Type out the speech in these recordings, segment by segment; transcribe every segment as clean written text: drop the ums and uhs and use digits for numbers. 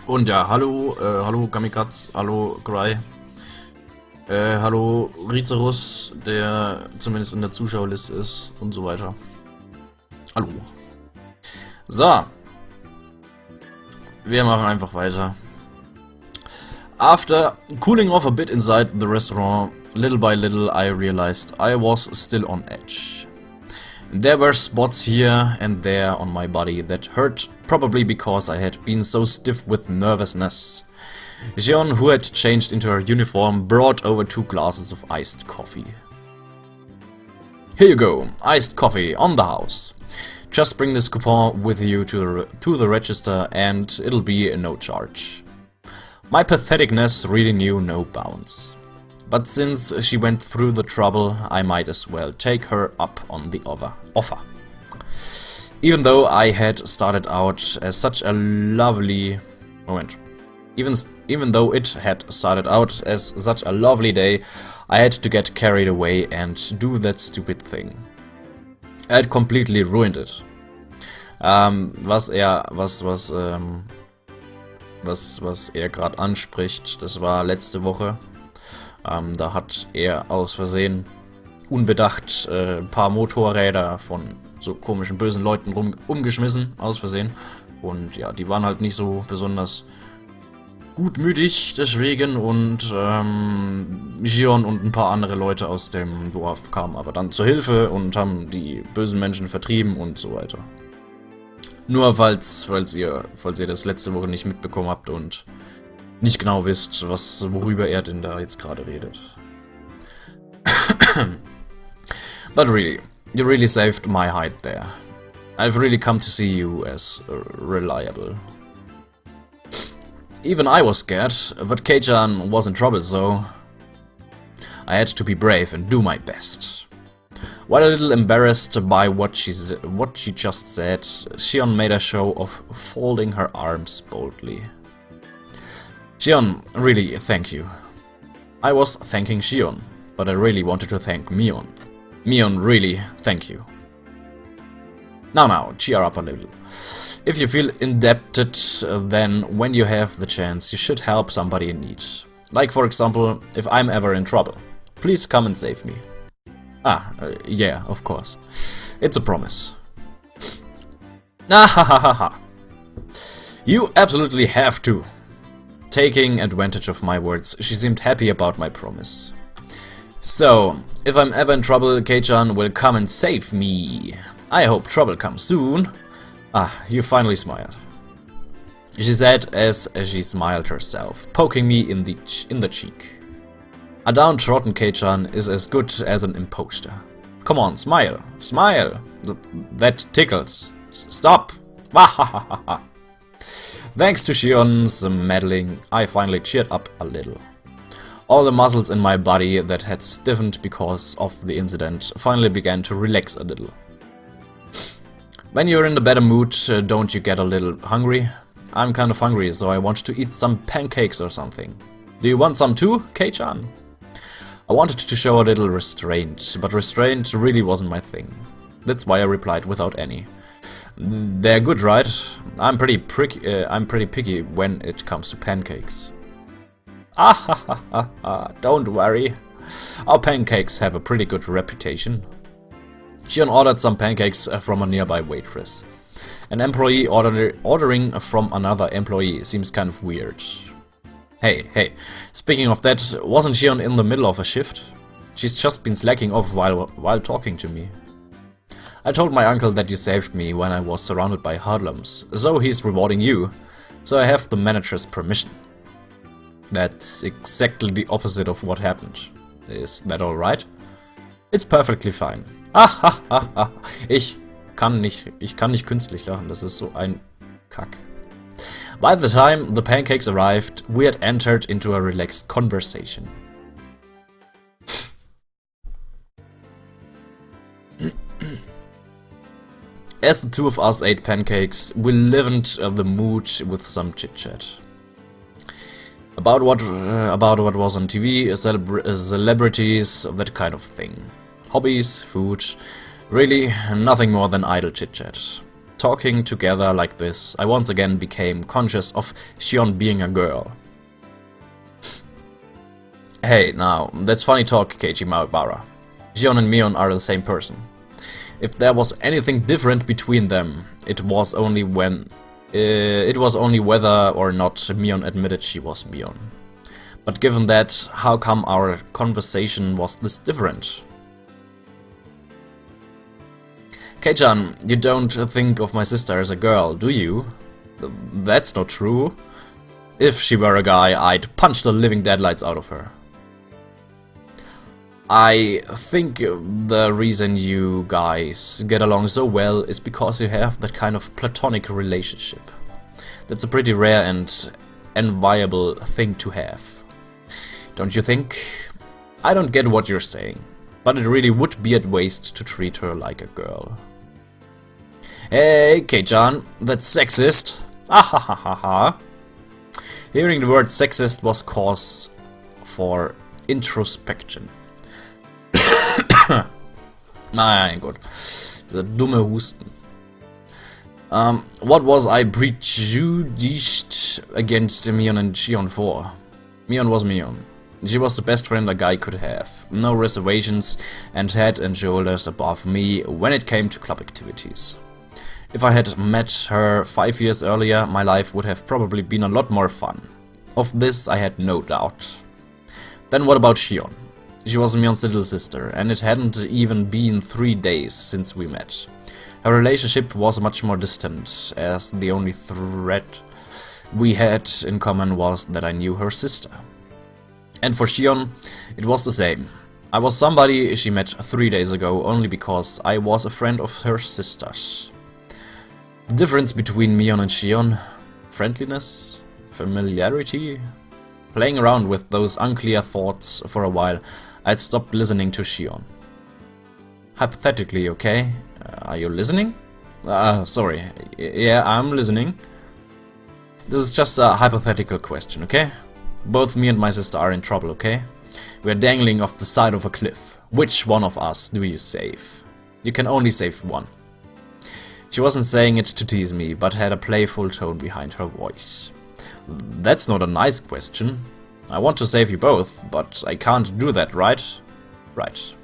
Und ja, hallo Kamikatz, hallo Grai, hallo Rizerus, der zumindest in der Zuschauerliste ist und so weiter. Hallo. So. Wir machen einfach weiter. After cooling off a bit inside the restaurant, little by little I realized I was still on edge. There were spots here and there on my body that hurt, probably because I had been so stiff with nervousness. Jeon, who had changed into her uniform, brought over 2 glasses of iced coffee. Here you go, iced coffee on the house. Just bring this coupon with you to the register and it'll be no charge. My patheticness really knew no bounds. But since she went through the trouble, I might as well take her up on the offer. Even though I had started out as such a lovely... Even though it had started out as such a lovely day, I had to get carried away and do that stupid thing. I had completely ruined it. Was er gerade anspricht, das war letzte Woche. Da hat er aus Versehen unbedacht ein paar Motorräder von so komischen bösen Leuten umgeschmissen, aus Versehen. Und ja, die waren halt nicht so besonders gutmütig deswegen und Gion und ein paar andere Leute aus dem Dorf kamen aber dann zur Hilfe und haben die bösen Menschen vertrieben und so weiter. Nur falls ihr das letzte Woche nicht mitbekommen habt und nicht genau wisst, worüber er denn da jetzt gerade redet. But really, you really saved my hide there. I've really come to see you as reliable. Even I was scared, but Kei-chan was in trouble, so I had to be brave and do my best. While a little embarrassed by what she just said, Shion made a show of folding her arms boldly. Shion, really, thank you. I was thanking Shion, but I really wanted to thank Mion. Mion, really, thank you. Now, cheer up a little. If you feel indebted, then when you have the chance, you should help somebody in need. Like, for example, if I'm ever in trouble. Please come and save me. Yeah, of course. It's a promise. Ah. You absolutely have to. Taking advantage of my words, she seemed happy about my promise. So, if I'm ever in trouble, Kei-chan will come and save me. I hope trouble comes soon. You finally smiled. She said as she smiled herself, poking me in the cheek. A downtrodden Kei-chan is as good as an imposter. Come on, smile. Smile. That tickles. Stop. Thanks to Shion's meddling, I finally cheered up a little. All the muscles in my body that had stiffened because of the incident finally began to relax a little. When you're in a better mood, don't you get a little hungry? I'm kind of hungry, so I want to eat some pancakes or something. Do you want some too, Kei-chan? I wanted to show a little restraint, but restraint really wasn't my thing. That's why I replied without any. They're good, right? I'm pretty picky when it comes to pancakes. Don't worry. Our pancakes have a pretty good reputation. Shion ordered some pancakes from a nearby waitress. An employee ordering from another employee seems kind of weird. Hey, speaking of that, wasn't Shion in the middle of a shift? She's just been slacking off while talking to me. I told my uncle that you saved me when I was surrounded by hoodlums, so he's rewarding you. So I have the manager's permission. That's exactly the opposite of what happened. Is that alright? It's perfectly fine. Ich kann nicht künstlich lachen, das ist so ein Kack. By the time the pancakes arrived, we had entered into a relaxed conversation. As the two of us ate pancakes, we livened the mood with some chit-chat. About what was on TV, celebrities, that kind of thing. Hobbies, food, really nothing more than idle chit-chat. Talking together like this, I once again became conscious of Shion being a girl. Hey, now, that's funny talk, Keiji Maebara. Shion and Mion are the same person. If there was anything different between them, it was only whether or not Mion admitted she was Mion. But given that, how come our conversation was this different? Kei-chan, you don't think of my sister as a girl, do you? That's not true. If she were a guy, I'd punch the living deadlights out of her. I think the reason you guys get along so well is because you have that kind of platonic relationship. That's a pretty rare and enviable thing to have. Don't you think? I don't get what you're saying, but it really would be a waste to treat her like a girl. Hey, Kei-chan, that's sexist. Ahahaha. Hearing the word sexist was cause for introspection. Mein Gott, dieser dumme Husten. What was I prejudiced against Mion and Shion for? Mion was Mion. She was the best friend a guy could have. No reservations and head and shoulders above me when it came to club activities. If I had met her 5 years earlier, my life would have probably been a lot more fun. Of this I had no doubt. Then what about Shion? She was Mion's little sister, and it hadn't even been 3 days since we met. Her relationship was much more distant, as the only thread we had in common was that I knew her sister. And for Shion, it was the same. I was somebody she met 3 days ago only because I was a friend of her sister's. The difference between Mion and Shion? Friendliness? Familiarity? Playing around with those unclear thoughts for a while, I'd stopped listening to Shion. Hypothetically, okay? Are you listening? Sorry. Yeah, I'm listening. This is just a hypothetical question, okay? Both me and my sister are in trouble, okay? We're dangling off the side of a cliff. Which one of us do you save? You can only save one. She wasn't saying it to tease me, but had a playful tone behind her voice. That's not a nice question. I want to save you both, but I can't do that, right? Right.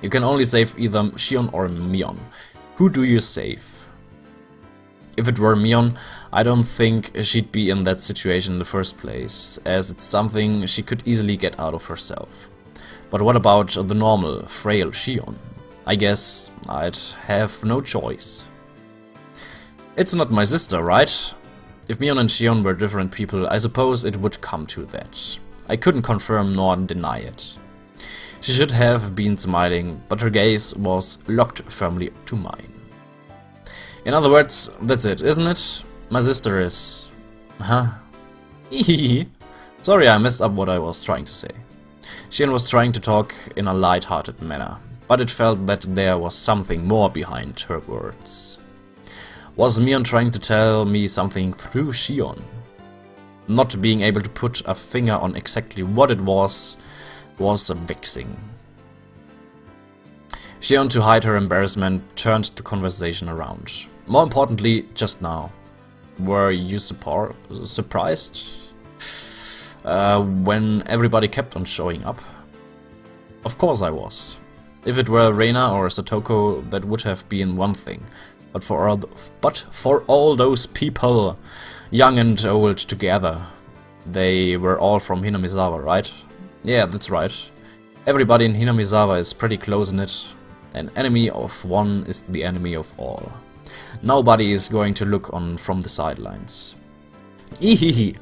You can only save either Shion or Mion. Who do you save? If it were Mion, I don't think she'd be in that situation in the first place, as it's something she could easily get out of herself. But what about the normal, frail Shion? I guess I'd have no choice. It's not my sister, right? If Mion and Shion were different people, I suppose it would come to that. I couldn't confirm nor deny it. She should have been smiling, but her gaze was locked firmly to mine. In other words, that's it, isn't it? My sister is... Huh? Sorry, I messed up what I was trying to say. Shion was trying to talk in a light-hearted manner, but it felt that there was something more behind her words. Was Mion trying to tell me something through Shion? Not being able to put a finger on exactly what it was vexing. Shion, to hide her embarrassment, turned the conversation around. More importantly, just now. Were you surprised? When everybody kept on showing up? Of course I was. If it were Reina or Satoko, that would have been one thing. But for all those people, young and old together, they were all from Hinamizawa, right? Yeah, that's right. Everybody in Hinamizawa is pretty close-knit. An enemy of one is the enemy of all. Nobody is going to look on from the sidelines. Ehehe.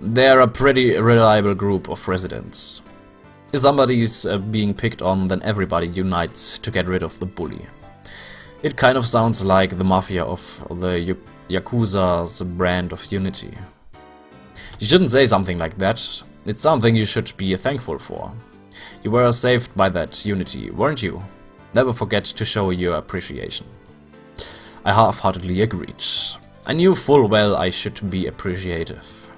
They're a pretty reliable group of residents. If somebody's being picked on, then everybody unites to get rid of the bully. It kind of sounds like the mafia of the Yakuza's brand of unity. You shouldn't say something like that. It's something you should be thankful for. You were saved by that unity, weren't you? Never forget to show your appreciation. I half-heartedly agreed. I knew full well I should be appreciative.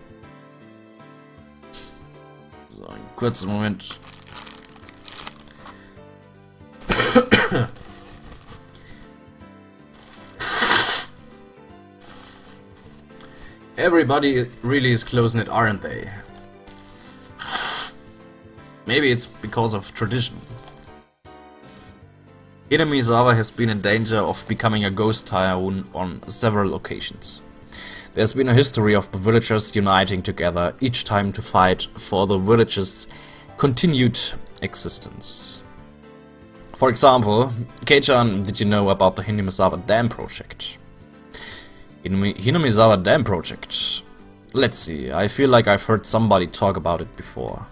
So, einen kurzen Moment. Everybody really is close-knit, aren't they? Maybe it's because of tradition. Hinamizawa has been in danger of becoming a ghost town on several occasions. There's been a history of the villagers uniting together each time to fight for the village's continued existence. For example, Kei-chan, did you know about the Hinamizawa Dam project? Hinamizawa Dam project. Let's see, I feel like I've heard somebody talk about it before.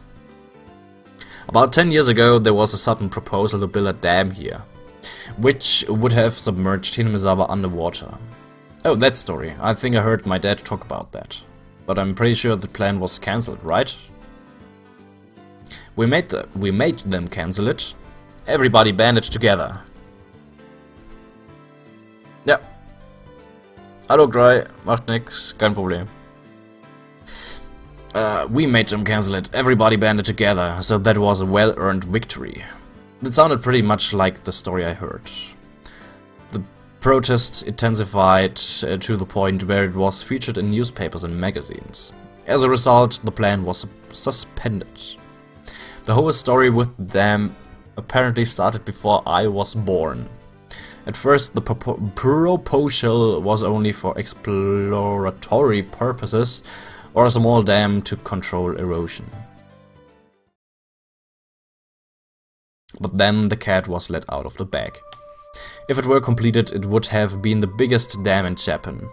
About 10 years ago there was a sudden proposal to build a dam here, which would have submerged Hinamizawa underwater. Oh, that story. I think I heard my dad talk about that. But I'm pretty sure the plan was cancelled, right? We made them cancel it. Everybody banded together. Ja. Hallo Gry, macht nix, kein Problem. We made them cancel it. Everybody banded together, so that was a well-earned victory. That sounded pretty much like the story I heard. The protests intensified to the point where it was featured in newspapers and magazines. As a result, the plan was suspended. The whole story with them apparently started before I was born. At first, the proposal was only for exploratory purposes or a small dam to control erosion. But then the cat was let out of the bag. If it were completed, it would have been the biggest dam in Japan.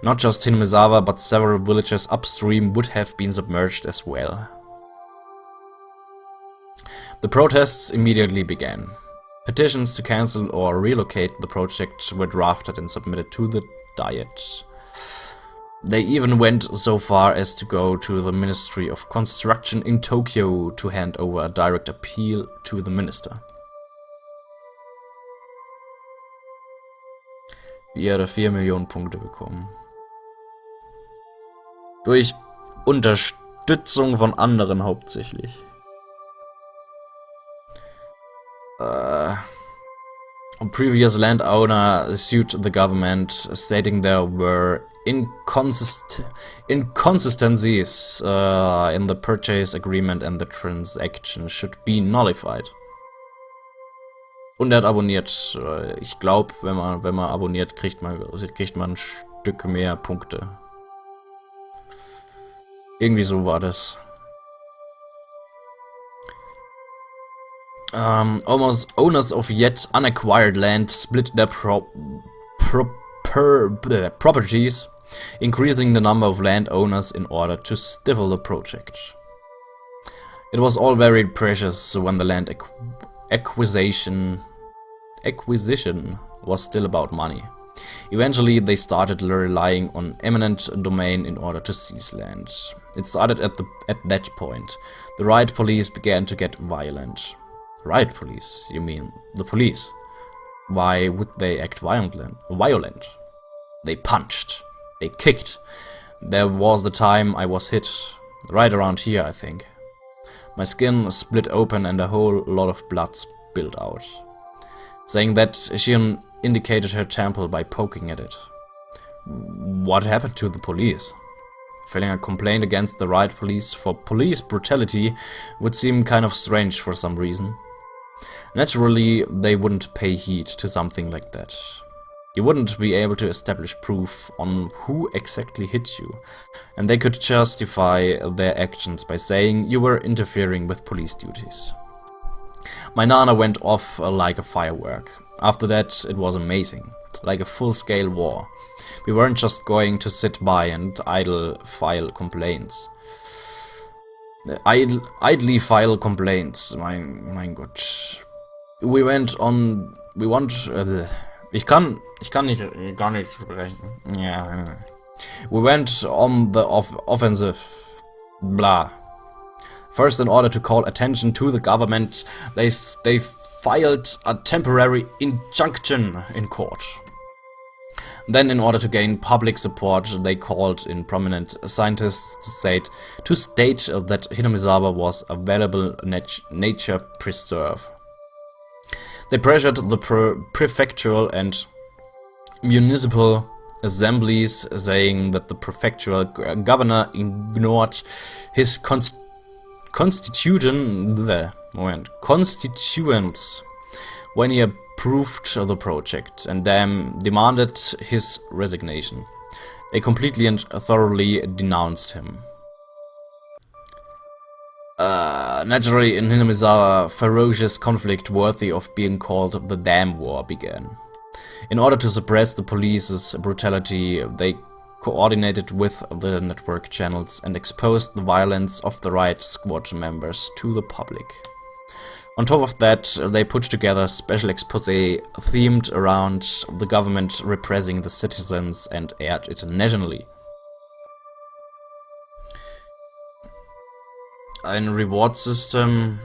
Not just Hinamizawa, but several villages upstream would have been submerged as well. The protests immediately began. Petitions to cancel or relocate the project were drafted and submitted to the Diet. They even went so far as to go to the Ministry of Construction in Tokyo to hand over a direct appeal to the minister. Wie er 4 Millionen Punkte bekommen. Durch Unterstützung von anderen hauptsächlich. A previous landowner sued the government, stating there were inconsistencies in the purchase agreement and the transaction should be nullified. Und er hat abonniert. Ich glaube, wenn man abonniert, kriegt man ein Stück mehr Punkte. Irgendwie so war das. Almost owners of yet unacquired land split their properties, increasing the number of landowners in order to stifle the project. It was all very precious when the land acquisition was still about money. Eventually they started relying on eminent domain in order to seize land. It started at that point. The riot police began to get violent. Riot police? You mean the police? Why would they act violent? They punched. They kicked. There was the time I was hit. Right around here, I think. My skin split open and a whole lot of blood spilled out. Saying that, she indicated her temple by poking at it. What happened to the police? Filing a complaint against the riot police for police brutality would seem kind of strange for some reason. Naturally, they wouldn't pay heed to something like that. You wouldn't be able to establish proof on who exactly hit you, and they could justify their actions by saying you were interfering with police duties. My nana went off like a firework. After that, it was amazing, like a full-scale war. We weren't just going to sit by and idly file complaints. Idly file complaints, mein Gott. We went on, ich kann gar nicht sprechen. Yeah. We went on the offensive, blah. First, in order to call attention to the government, they filed a temporary injunction in court. Then, in order to gain public support, they called in prominent scientists to state that Hinamizawa was a valuable nature preserve. They pressured the prefectural and municipal assemblies, saying that the prefectural governor ignored his constituents when he approved the project and demanded his resignation. They completely and thoroughly denounced him. Naturally, in Hinamizawa, ferocious conflict worthy of being called the Dam War began. In order to suppress the police's brutality, they coordinated with the network channels and exposed the violence of the riot squad members to the public. On top of that, they put together a special expose themed around the government repressing the citizens and aired it nationally. Ein Reward-System,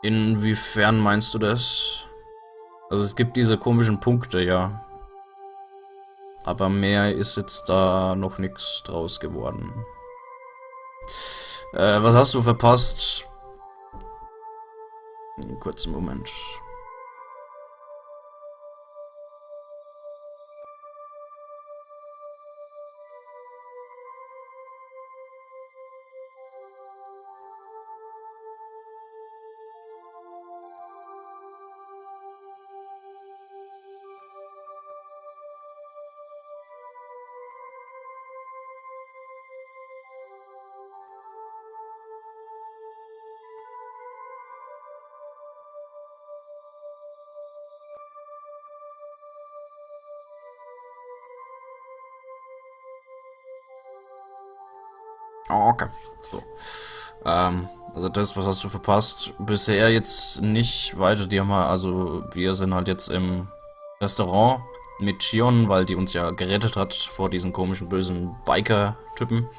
inwiefern meinst du das? Also es gibt diese komischen Punkte, ja. Aber mehr ist jetzt da noch nichts draus geworden. Was hast du verpasst? Einen kurzen Moment. Oh, okay. So. Also das, was hast du verpasst? Bisher jetzt nicht weiter. Die haben halt, also wir sind halt jetzt im Restaurant mit Shion, weil die uns ja gerettet hat vor diesen komischen bösen Biker-Typen.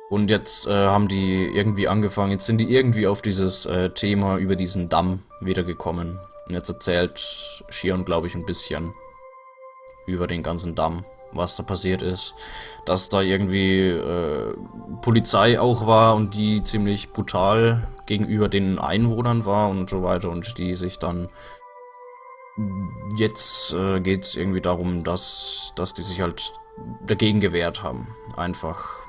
Und jetzt haben die irgendwie angefangen, jetzt sind die irgendwie auf dieses Thema über diesen Damm wiedergekommen. Und jetzt erzählt Shion, glaube ich, ein bisschen über den ganzen Damm, was da passiert ist, dass da irgendwie Polizei auch war und die ziemlich brutal gegenüber den Einwohnern war und so weiter und die sich dann jetzt geht es irgendwie darum, dass die sich halt dagegen gewehrt haben, einfach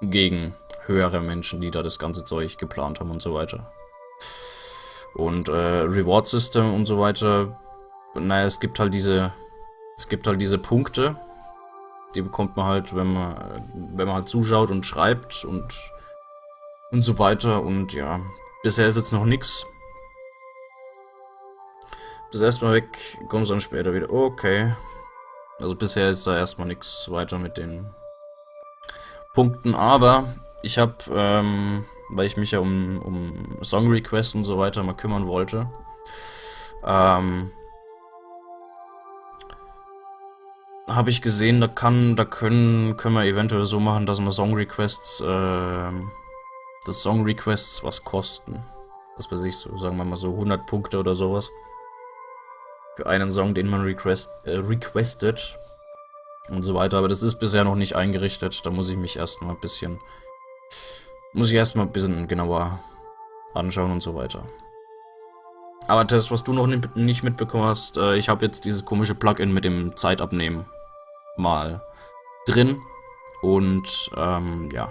gegen höhere Menschen, die da das ganze Zeug geplant haben und so weiter. Und Reward System und so weiter, naja, es gibt halt diese Punkte, die bekommt man halt, wenn man halt zuschaut und schreibt und so weiter. Und ja, bisher ist jetzt noch nichts. Bis erstmal weg, kommst dann später wieder. Okay. Also bisher ist da erstmal nichts weiter mit den Punkten, aber ich habe, weil ich mich ja um Song Request und so weiter mal kümmern wollte, habe ich gesehen, können wir eventuell so machen, dass wir Song Requests, dass Song Requests was kosten. Was weiß ich, so, sagen wir mal so 100 Punkte oder sowas. Für einen Song, den man requestet. Und so weiter. Aber das ist bisher noch nicht eingerichtet. Da muss ich mich erstmal ein bisschen genauer anschauen und so weiter. Aber Test, was du noch nicht mitbekommen hast, ich habe jetzt dieses komische Plugin mit dem Zeitabnehmen mal drin und ja,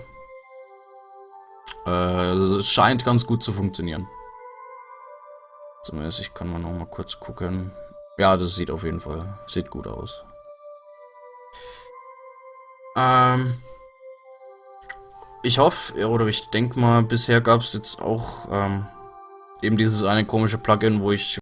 es scheint ganz gut zu funktionieren. Zumindest, ich kann mal noch mal kurz gucken. Ja, das sieht auf jeden Fall, sieht gut aus. Ich hoffe, oder ich denke mal, bisher gab es jetzt auch eben dieses eine komische Plugin, wo ich